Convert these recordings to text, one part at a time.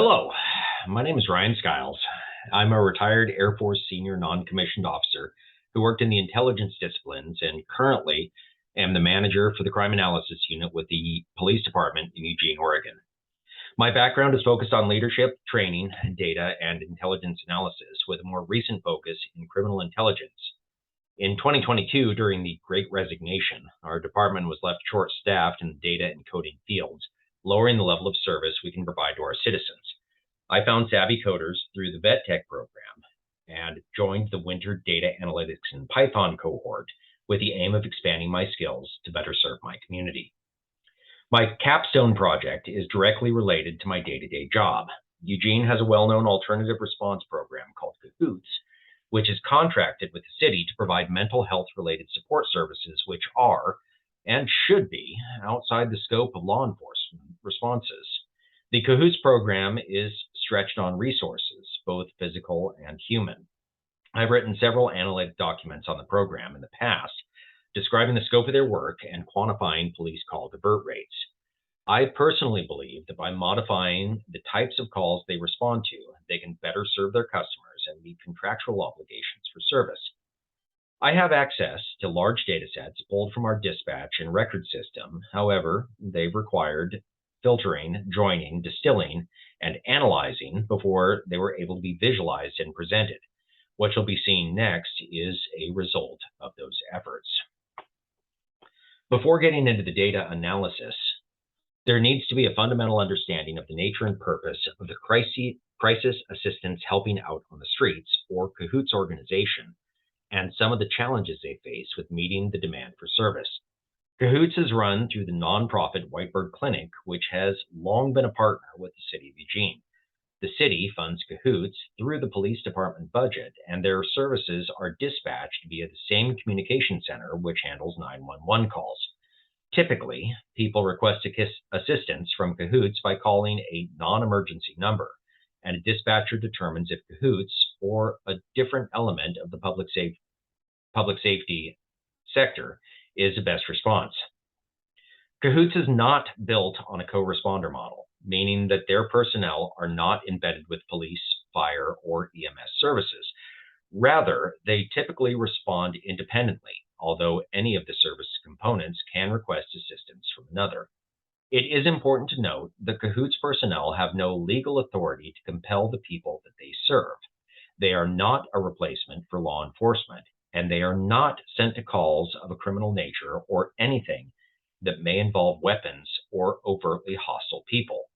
Hello, my name is Ryan Skiles. I'm a retired Air Force senior non-commissioned officer who worked in the intelligence disciplines and currently am the manager for the crime analysis unit with the police department in Eugene, Oregon. My background is focused on leadership, training, data, and intelligence analysis with a more recent focus in criminal intelligence. In 2022, during the Great Resignation, our department was left short-staffed in the data and coding fields, lowering the level of service we can provide to our citizens. I found Savvy Coders through the Vet Tech program and joined the Winter Data Analytics and Python cohort with the aim of expanding my skills to better serve my community. My Capstone project is directly related to my day-to-day job. Eugene has a well-known alternative response program called CAHOOTS, which is contracted with the city to provide mental health-related support services, which are and should be outside the scope of law enforcement responses. The CAHOOTS program is stretched on resources, both physical and human. I've written several analytic documents on the program in the past, describing the scope of their work and quantifying police call divert rates. I personally believe that by modifying the types of calls they respond to, they can better serve their customers and meet contractual obligations for service. I have access to large data sets pulled from our dispatch and record system. However, they've required filtering, joining, distilling, and analyzing before they were able to be visualized and presented. What you'll be seeing next is a result of those efforts. Before getting into the data analysis, there needs to be a fundamental understanding of the nature and purpose of the Crisis Assistance Helping Out on the Streets, or CAHOOTS organization, and some of the challenges they face with meeting the demand for service. CAHOOTS is run through the nonprofit Whitebird Clinic, which has long been a partner with the City of Eugene. The city funds CAHOOTS through the police department budget, and their services are dispatched via the same communication center which handles 911 calls. Typically, people request assistance from CAHOOTS by calling a non-emergency number, and a dispatcher determines if CAHOOTS or a different element of the public safety sector is the best response. CAHOOTS is not built on a co-responder model, meaning that their personnel are not embedded with police, fire, or EMS services. Rather, they typically respond independently, although any of the service components can request assistance from another. It is important to note that CAHOOTS personnel have no legal authority to compel the people that they serve. They are not a replacement for law enforcement, and they are not sent to calls of a criminal nature or anything that may involve weapons or overtly hostile people.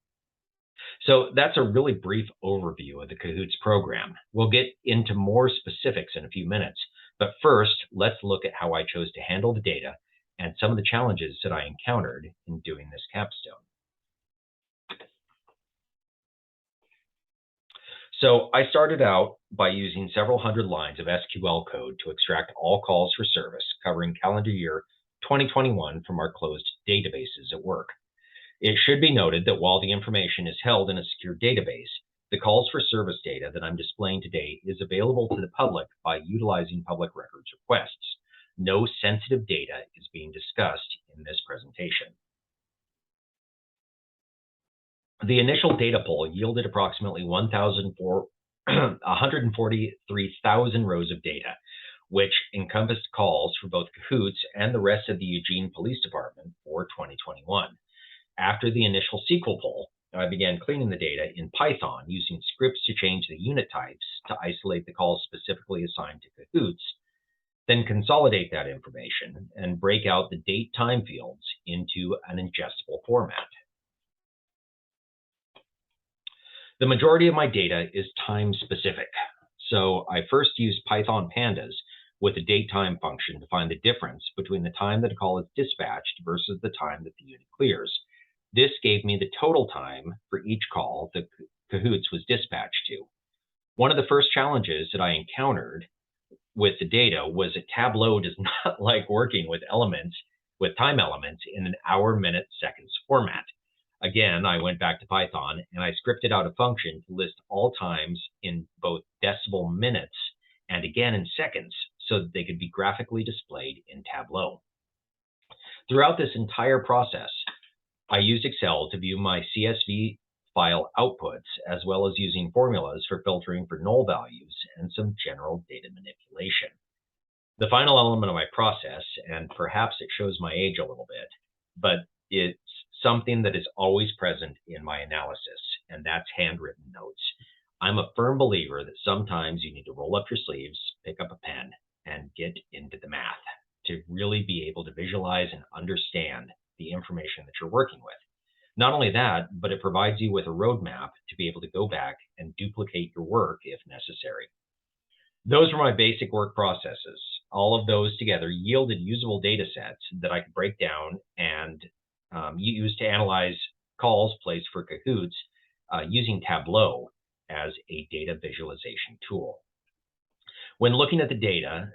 So that's a really brief overview of the CAHOOTS program. We'll get into more specifics in a few minutes, but first, let's look at how I chose to handle the data and some of the challenges that I encountered in doing this capstone. So I started out by using several hundred lines of SQL code to extract all calls for service covering calendar year 2021 from our closed databases at work. It should be noted that while the information is held in a secure database, the calls for service data that I'm displaying today is available to the public by utilizing public records requests. No sensitive data is being discussed in this presentation. The initial data poll yielded approximately 143,000 rows of data, which encompassed calls for both CAHOOTS and the rest of the Eugene Police Department for 2021. After the initial SQL poll, I began cleaning the data in Python using scripts to change the unit types to isolate the calls specifically assigned to CAHOOTS, then consolidate that information and break out the date-time fields into an ingestible format. The majority of my data is time-specific, so I first used Python pandas with the date-time function to find the difference between the time that a call is dispatched versus the time that the unit clears. This gave me the total time for each call that CAHOOTS was dispatched to. One of the first challenges that I encountered with the data was that Tableau does not like working with time elements in an hour, minute, seconds format. Again, I went back to Python and I scripted out a function to list all times in both decimal minutes and again in seconds so that they could be graphically displayed in Tableau. Throughout this entire process, I used Excel to view my CSV file outputs, as well as using formulas for filtering for null values and some general data manipulation. The final element of my process, and perhaps it shows my age a little bit, but it's something that is always present in my analysis, and that's handwritten notes. I'm a firm believer that sometimes you need to roll up your sleeves, pick up a pen, and get into the math to really be able to visualize and understand the information that you're working with. Not only that, but it provides you with a roadmap to be able to go back and duplicate your work if necessary. Those were my basic work processes. All of those together yielded usable data sets that I could break down and use to analyze calls placed for CAHOOTS using Tableau as a data visualization tool. When looking at the data,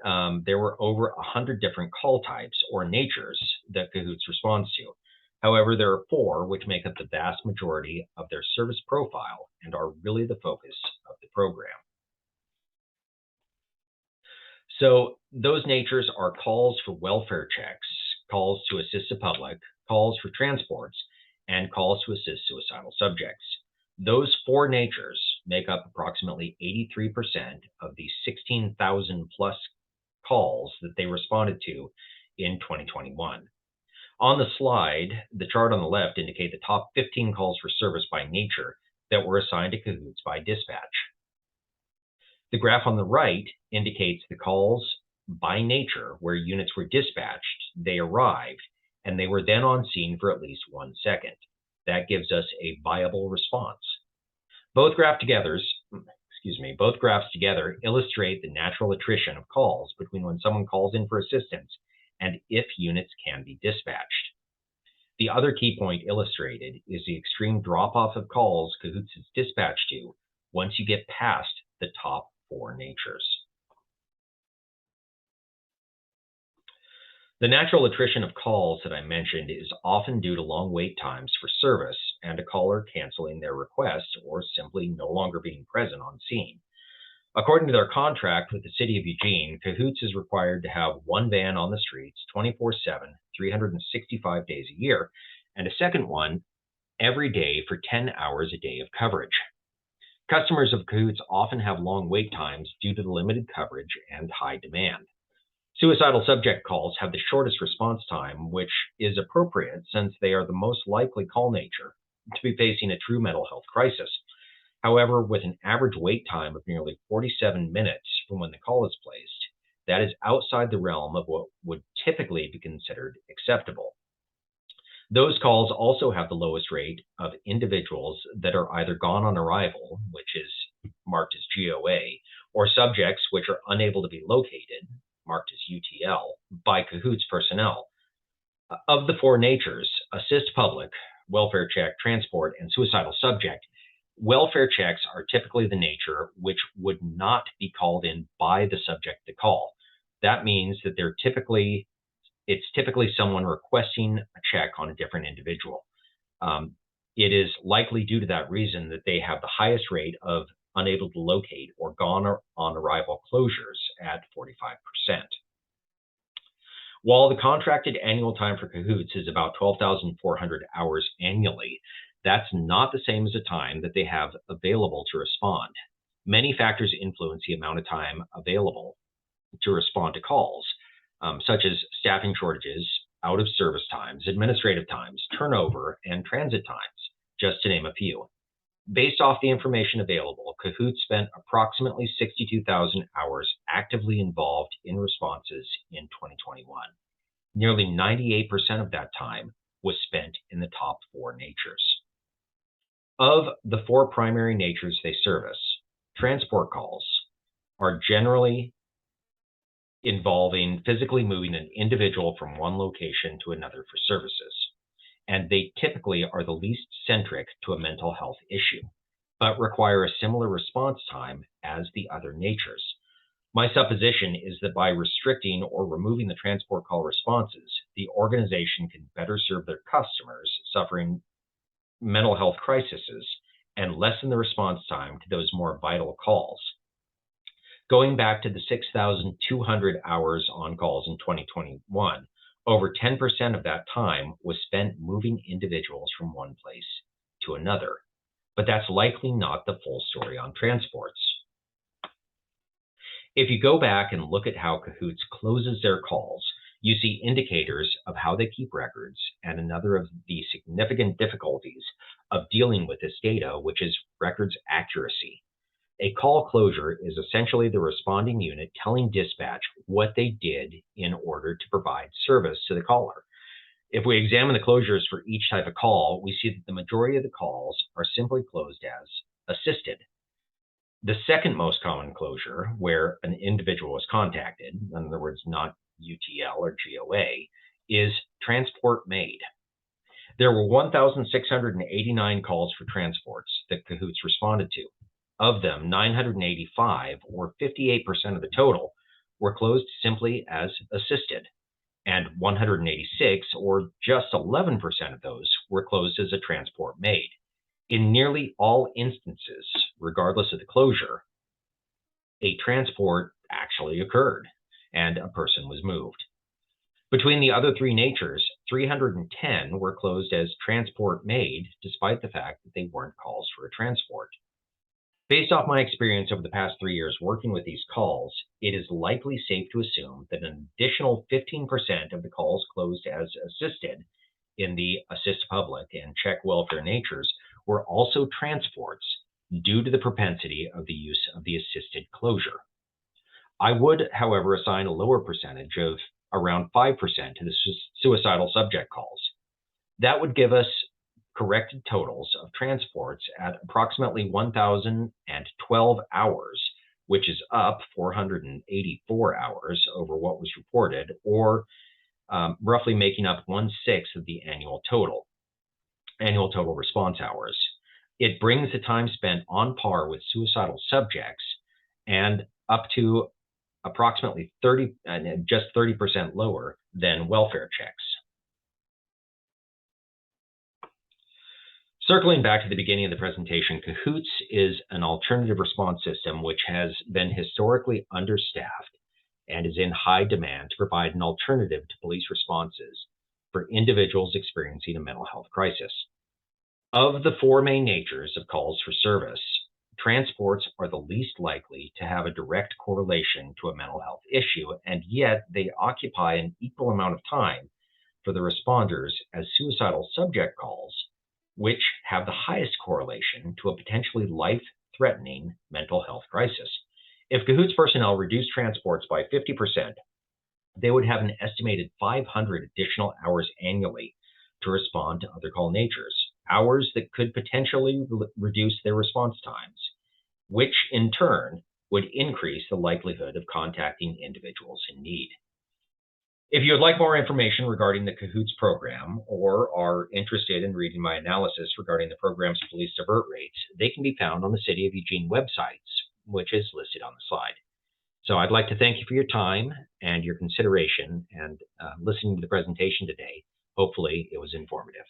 there were over 100 different call types or natures that CAHOOTS responds to. However, there are 4 which make up the vast majority of their service profile and are really the focus of the program. So those natures are calls for welfare checks, calls to assist the public, calls for transports, and calls to assist suicidal subjects. Those 4 natures make up approximately 83% of the 16,000 plus calls that they responded to in 2021. On the slide, the chart on the left indicates the top 15 calls for service by nature that were assigned to CAHOOTS by dispatch. The graph on the right indicates the calls by nature where units were dispatched, they arrived, and they were then on scene for at least 1 second. That gives us a viable response. Both graphs together illustrate the natural attrition of calls between when someone calls in for assistance and if units can be dispatched. The other key point illustrated is the extreme drop-off of calls CAHOOTS is dispatched to once you get past the top 4 natures. The natural attrition of calls that I mentioned is often due to long wait times for service and a caller canceling their request or simply no longer being present on scene. According to their contract with the City of Eugene, CAHOOTS is required to have 1 van on the streets 24/7, 365 days a year, and a second one every day for 10 hours a day of coverage. Customers of CAHOOTS often have long wait times due to the limited coverage and high demand. Suicidal subject calls have the shortest response time, which is appropriate since they are the most likely call nature to be facing a true mental health crisis. However, with an average wait time of nearly 47 minutes from when the call is placed, that is outside the realm of what would typically be considered acceptable. Those calls also have the lowest rate of individuals that are either gone on arrival, which is marked as GOA, or subjects which are unable to be located, marked as UTL, by CAHOOTS personnel. Of the 4 natures, assist public, welfare check, transport, and suicidal subject, welfare checks are typically the nature which would not be called in by the subject to call. That means that it's typically someone requesting a check on a different individual. It is likely due to that reason that they have the highest rate of unable to locate or gone on arrival closures at 45%. While the contracted annual time for CAHOOTS is about 12,400 hours annually, that's not the same as the time that they have available to respond. Many factors influence the amount of time available to respond to calls, such as staffing shortages, out of service times, administrative times, turnover, and transit times, just to name a few. Based off the information available, CAHOOTS spent approximately 62,000 hours actively involved in responses in 2021. Nearly 98% of that time was spent in the top 4 natures. Of the 4 primary natures they service, transport calls are generally involving physically moving an individual from one location to another for services, and they typically are the least centric to a mental health issue, but require a similar response time as the other natures. My supposition is that by restricting or removing the transport call responses, the organization can better serve their customers suffering mental health crises and lessen the response time to those more vital calls. Going back to the 6,200 hours on calls in 2021, over 10% of that time was spent moving individuals from one place to another. but that's likely not the full story on transports. If you go back and look at how CAHOOTS closes their calls, you see indicators of how they keep records and another of the significant difficulties of dealing with this data, which is records accuracy. A call closure is essentially the responding unit telling dispatch what they did in order to provide service to the caller. If we examine the closures for each type of call, we see that the majority of the calls are simply closed as assisted. The second most common closure, where an individual was contacted, in other words, not UTL or GOA, is transport made. There were 1,689 calls for transports that CAHOOTS responded to. Of them, 985, or 58% of the total, were closed simply as assisted, and 186, or just 11% of those, were closed as a transport made. In nearly all instances, regardless of the closure, a transport actually occurred and a person was moved. Between the other three natures, 310 were closed as transport made, despite the fact that they weren't calls for a transport. Based off my experience over the past 3 years working with these calls, it is likely safe to assume that an additional 15% of the calls closed as assisted in the assist public and check welfare natures were also transports due to the propensity of the use of the assisted closure. I would, however, assign a lower percentage of around 5% to the suicidal subject calls. That would give us corrected totals of transports at approximately 1,012 hours, which is up 484 hours over what was reported, or roughly making up 1/6 of the annual total response hours. It brings the time spent on par with suicidal subjects and up to approximately 30% lower than welfare checks. Circling back to the beginning of the presentation, CAHOOTS is an alternative response system which has been historically understaffed and is in high demand to provide an alternative to police responses for individuals experiencing a mental health crisis. Of the four main natures of calls for service, transports are the least likely to have a direct correlation to a mental health issue, and yet they occupy an equal amount of time for the responders as suicidal subject calls, which have the highest correlation to a potentially life-threatening mental health crisis. If CAHOOTS personnel reduced transports by 50%, they would have an estimated 500 additional hours annually to respond to other call natures, hours that could potentially reduce their response times, which in turn would increase the likelihood of contacting individuals in need. If you would like more information regarding the CAHOOTS program or are interested in reading my analysis regarding the program's police divert rates, they can be found on the City of Eugene websites, which is listed on the slide. So I'd like to thank you for your time and your consideration and listening to the presentation today. Hopefully it was informative.